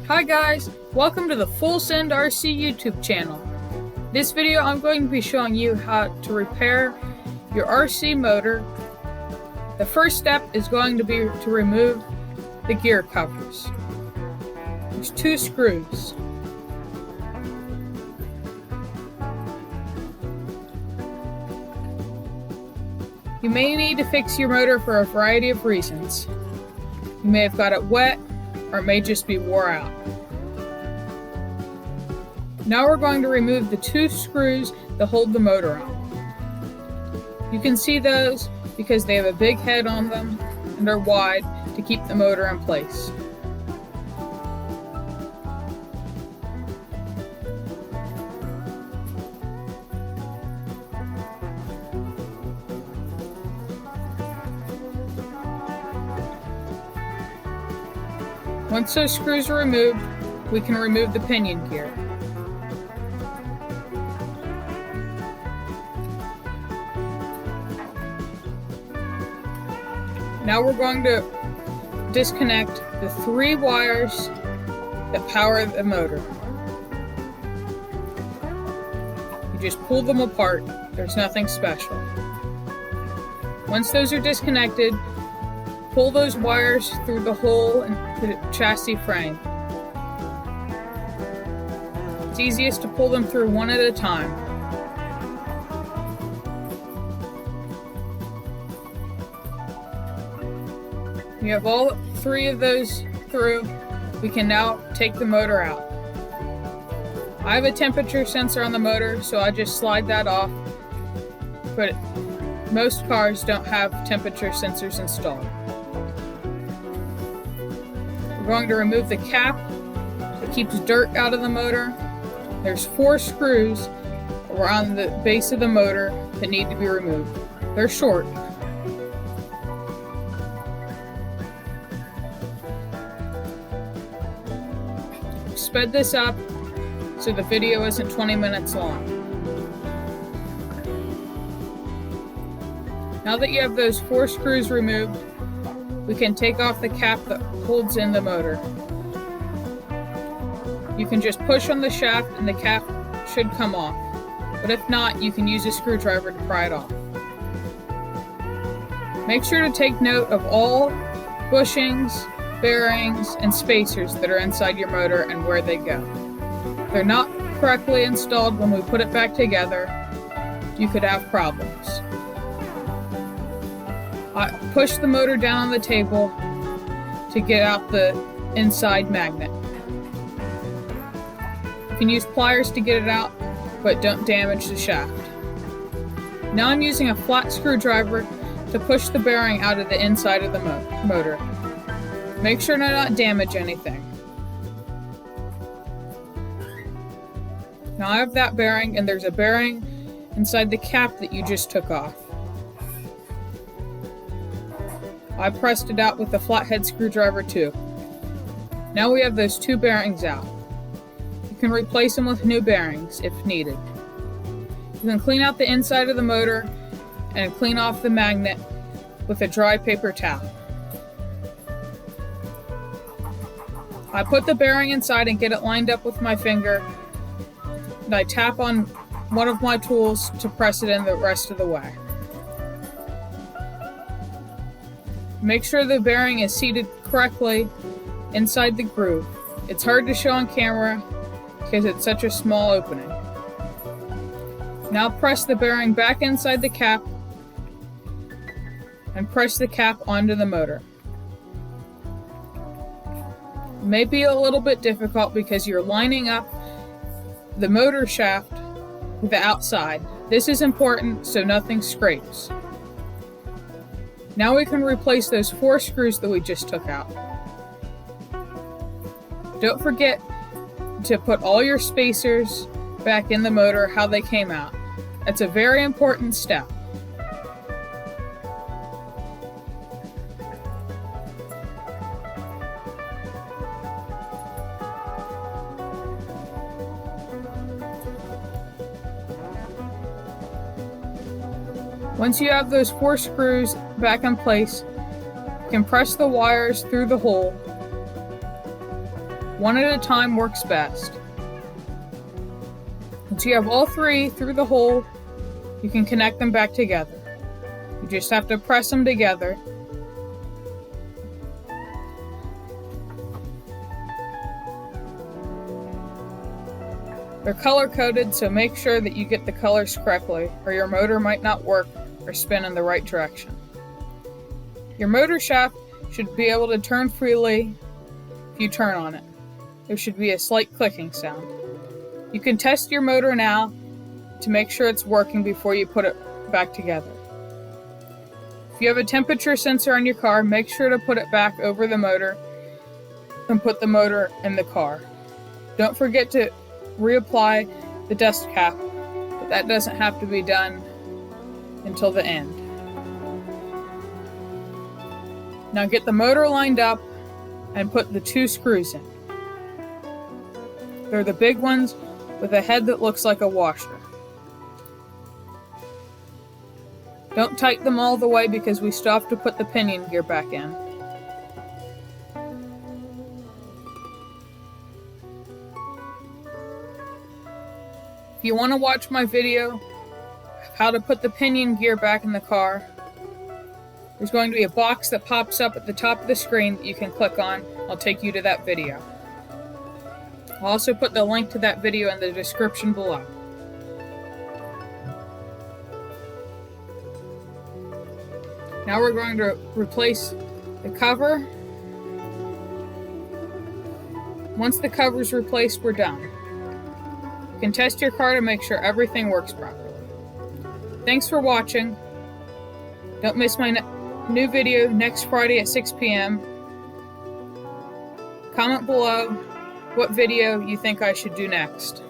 Hi guys, welcome to the Full Send RC YouTube channel. This video I'm going to be showing you how to repair your RC motor. The first step is going to be to remove the gear covers. There's 2 screws. You may need to fix your motor for a variety of reasons. You may have got it wet, or it may just be wore out. Now we're going to remove the 2 screws that hold the motor on. You can see those because they have a big head on them and are wide to keep the motor in place. Once those screws are removed, we can remove the pinion gear. Now we're going to disconnect the 3 wires that power the motor. You just pull them apart. There's nothing special. Once those are disconnected, pull those wires through the hole in the chassis frame. It's easiest to pull them through one at a time. We have all 3 of those through. We can now take the motor out. I have a temperature sensor on the motor, so I just slide that off, but most cars don't have temperature sensors installed. We're going to remove the cap that keeps dirt out of the motor. There's 4 screws around the base of the motor that need to be removed. They're short. Sped this up so the video isn't 20 minutes long. Now that you have those 4 screws removed, we can take off the cap that holds in the motor. You can just push on the shaft and the cap should come off, but if not, you can use a screwdriver to pry it off. Make sure to take note of all bushings, bearings, and spacers that are inside your motor and where they go. If they're not correctly installed when we put it back together, you could have problems. I push the motor down on the table to get out the inside magnet. You can use pliers to get it out, but don't damage the shaft. Now I'm using a flat screwdriver to push the bearing out of the inside of the motor. Make sure to not damage anything. Now I have that bearing, and there's a bearing inside the cap that you just took off. I pressed it out with the flathead screwdriver too. Now we have those 2 bearings out. You can replace them with new bearings if needed. You can clean out the inside of the motor and clean off the magnet with a dry paper towel. I put the bearing inside and get it lined up with my finger, and I tap on one of my tools to press it in the rest of the way. Make sure the bearing is seated correctly inside the groove. It's hard to show on camera because it's such a small opening. Now press the bearing back inside the cap and press the cap onto the motor. It may be a little bit difficult because you're lining up the motor shaft with the outside. This is important so nothing scrapes. Now we can replace those 4 screws that we just took out. Don't forget to put all your spacers back in the motor how they came out. That's a very important step. Once you have those 4 screws back in place, you can press the wires through the hole One at a time works best. Once you have all three through the hole, you can connect them back together. You just have to press them together. They're color-coded, so make sure that you get the colors correctly, or your motor might not work or spin in the right direction. Your motor shaft should be able to turn freely if you turn on it. There should be a slight clicking sound. You can test your motor now to make sure it's working before you put it back together. If you have a temperature sensor on your car, make sure to put it back over the motor and put the motor in the car. Don't forget to reapply the dust cap, but that doesn't have to be done until the end. Now get the motor lined up and put the 2 screws in. They're the big ones with a head that looks like a washer. Don't tighten them all the way because we still have to put the pinion gear back in. If you want to watch my video of how to put the pinion gear back in the car, there's going to be a box that pops up at the top of the screen that you can click on. I'll take you to that video. I'll also put the link to that video in the description below. Now we're going to replace the cover. Once the cover is replaced, we're done. You can test your car to make sure everything works properly. Thanks for watching. Don't miss my new video next Friday at 6 p.m. Comment below what video you think I should do next.